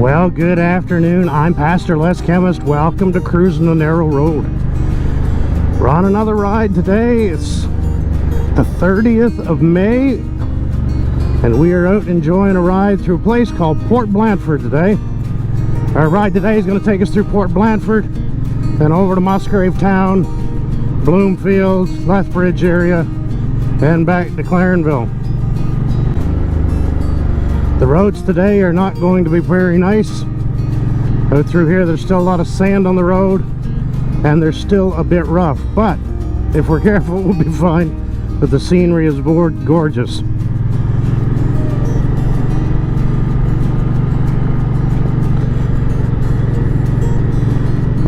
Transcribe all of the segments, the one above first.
Well, good afternoon. I'm Pastor Les Chemist. Welcome to Cruisin' the Narrow Road. We're on another ride today. It's the 30th of May, and we are out enjoying a ride through a place called Port Blanford today. Our ride today is going to take us through Port Blanford, then over to Musgrave Town, Bloomfield, Lethbridge area, and back to Clarenville. The roads today are not going to be very nice. Out through here there's still a lot of sand on the road and they're still a bit rough, but if we're careful we'll be fine. But the scenery is gorgeous.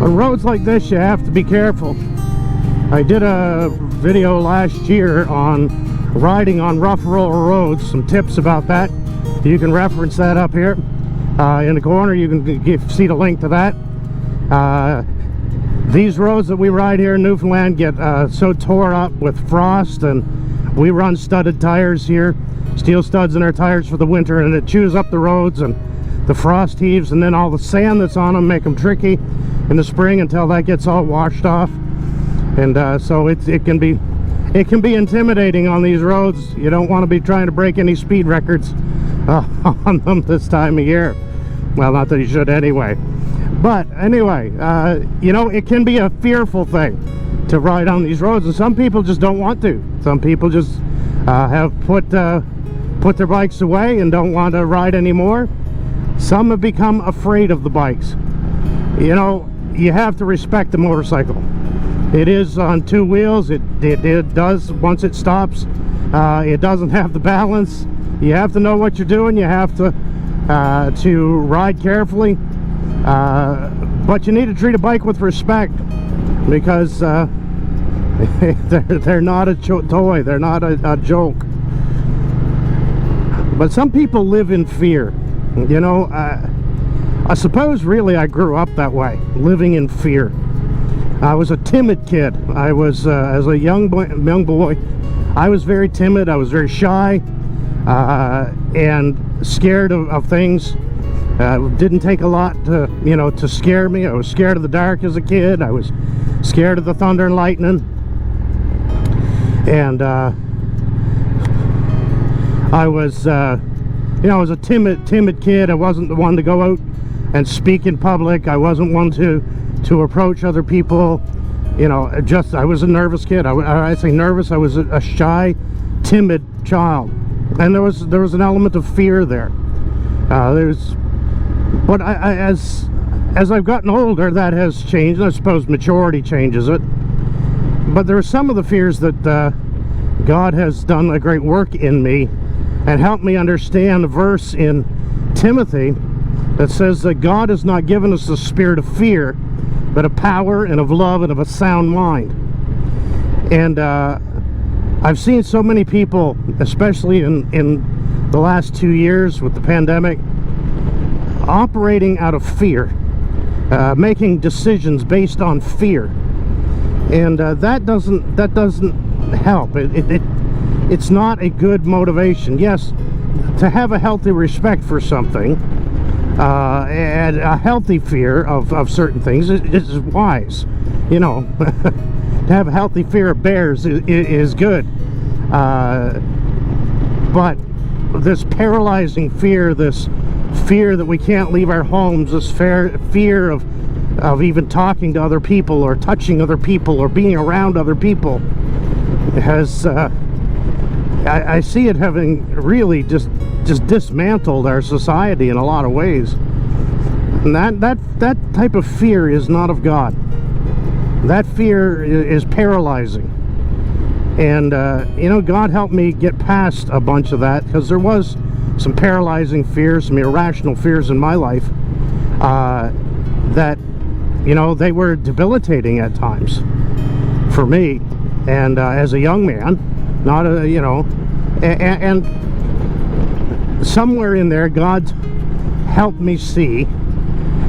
On roads like this you have to be careful. I did a video last year on riding on rough roads, some tips about that. You can reference that up here in the corner. You can see the link to that. These roads that we ride here in Newfoundland get so tore up with frost, and we run studded tires here, steel studs in our tires for the winter, and it chews up the roads, and the frost heaves, and then all the sand that's on them make them tricky in the spring until that gets all washed off. And so it can be intimidating on these roads. You don't want to be trying to break any speed records on them this time of year. Well, not that you should anyway. But anyway, you know, it can be a fearful thing to ride on these roads, and some people just don't want to. Some people just have put their bikes away and don't want to ride anymore. Some have become afraid of the bikes. You know, you have to respect the motorcycle. It is on two wheels. It does, once it stops, it doesn't have the balance. You have to know what you're doing. You have to ride carefully, but you need to treat a bike with respect, because they're not a toy. They're not a joke. But some people live in fear. You know, I suppose really I grew up that way, living in fear. I was a timid kid. I was as a young boy, I was very timid. I was very shy. And scared of things. Didn't take a lot to scare me. I was scared of the dark as a kid. I was scared of the thunder and lightning. And I was I was a timid kid. I wasn't the one to go out and speak in public. I wasn't one to approach other people. You know, I was a nervous kid. I say nervous. I was a shy, timid child. And there was an element of fear there. But as I've gotten older, that has changed. I suppose maturity changes it. But there are some of the fears that God has done a great work in me and helped me understand a verse in Timothy that says that God has not given us the spirit of fear, but of power and of love and of a sound mind. And I've seen so many people, especially in the last 2 years with the pandemic, operating out of fear, making decisions based on fear, and that doesn't help. It's not a good motivation. Yes, to have a healthy respect for something and a healthy fear of certain things is wise. You know. To have a healthy fear of bears is good, but this paralyzing fear, this fear that we can't leave our homes, this fear of even talking to other people or touching other people or being around other people, has I see it having really just dismantled our society in a lot of ways. And that type of fear is not of God. That fear is paralyzing. And you know, God helped me get past a bunch of that, because there was some paralyzing fears, some irrational fears in my life that, you know, they were debilitating at times for me, and as a young man, not a, you know, and somewhere in there God helped me see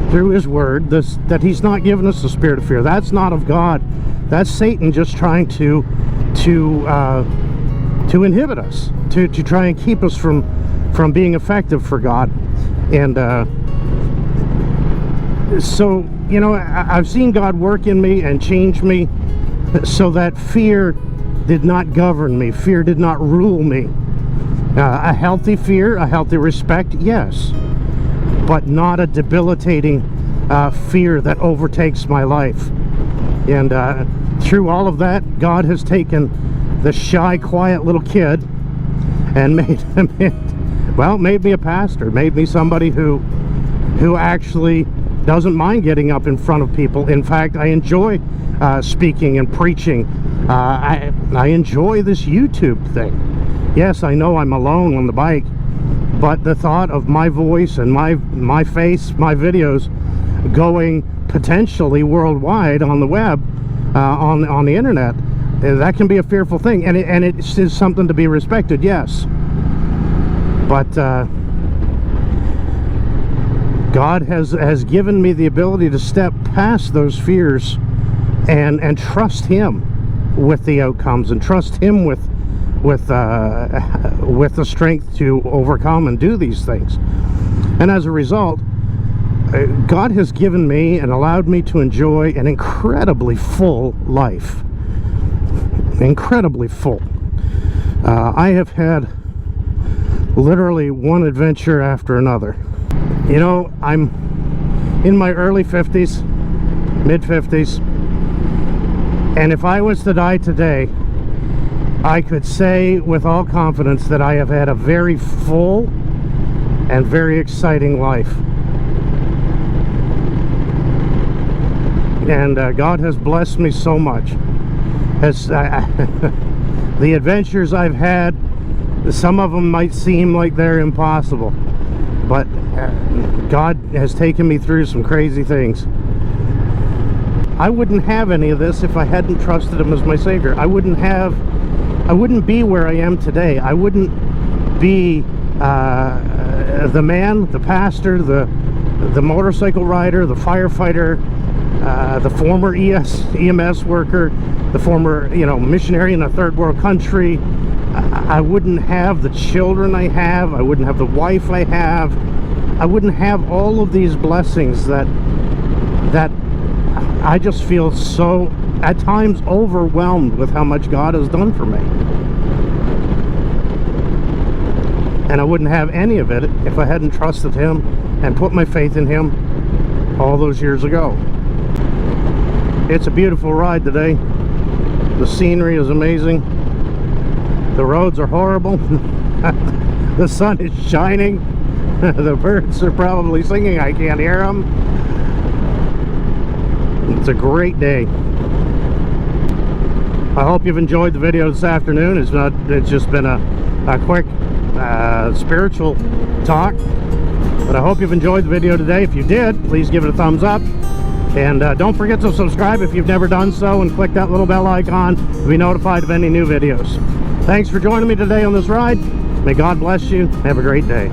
through his word that he's not given us the spirit of fear. That's not of God. That's Satan just trying to inhibit us, to try and keep us from being effective for God. And So, you know, I've seen God work in me and change me so that fear did not govern me. Fear did not rule me. A healthy fear, a healthy respect, yes, but not a debilitating fear that overtakes my life. And through all of that, God has taken the shy, quiet little kid and made me a pastor, made me somebody who actually doesn't mind getting up in front of people. In fact, I enjoy speaking and preaching. I enjoy this YouTube thing. Yes, I know I'm alone on the bike, but the thought of my voice and my face, my videos going potentially worldwide on the web, on the internet, that can be a fearful thing, and it is something to be respected, yes. But God has given me the ability to step past those fears and trust Him with the outcomes, and trust Him with the strength to overcome and do these things. And as a result, God has given me and allowed me to enjoy an incredibly full life. Incredibly full. I have had literally one adventure after another. You know, I'm in my early 50s, mid 50s, and if I was to die today, I could say with all confidence that I have had a very full and very exciting life. And God has blessed me so much. The adventures I've had, some of them might seem like they're impossible, but God has taken me through some crazy things. I wouldn't have any of this if I hadn't trusted Him as my Savior. I wouldn't be where I am today. I wouldn't be the man, the pastor, the motorcycle rider, the firefighter, the former EMS worker, the former, missionary in a third world country. I wouldn't have the children I have. I wouldn't have the wife I have. I wouldn't have all of these blessings that I just feel so, at times, overwhelmed with how much God has done for me. And I wouldn't have any of it if I hadn't trusted Him and put my faith in Him all those years ago. It's a beautiful ride today. The scenery is amazing. The roads are horrible. The sun is shining. The birds are probably singing. I can't hear them. It's a great day. I hope you've enjoyed the video this afternoon. It's just been a quick spiritual talk, but I hope you've enjoyed the video today. If you did, please give it a thumbs up, and don't forget to subscribe if you've never done so, and click that little bell icon to be notified of any new videos. Thanks for joining me today on this ride. May God bless you. Have a great day.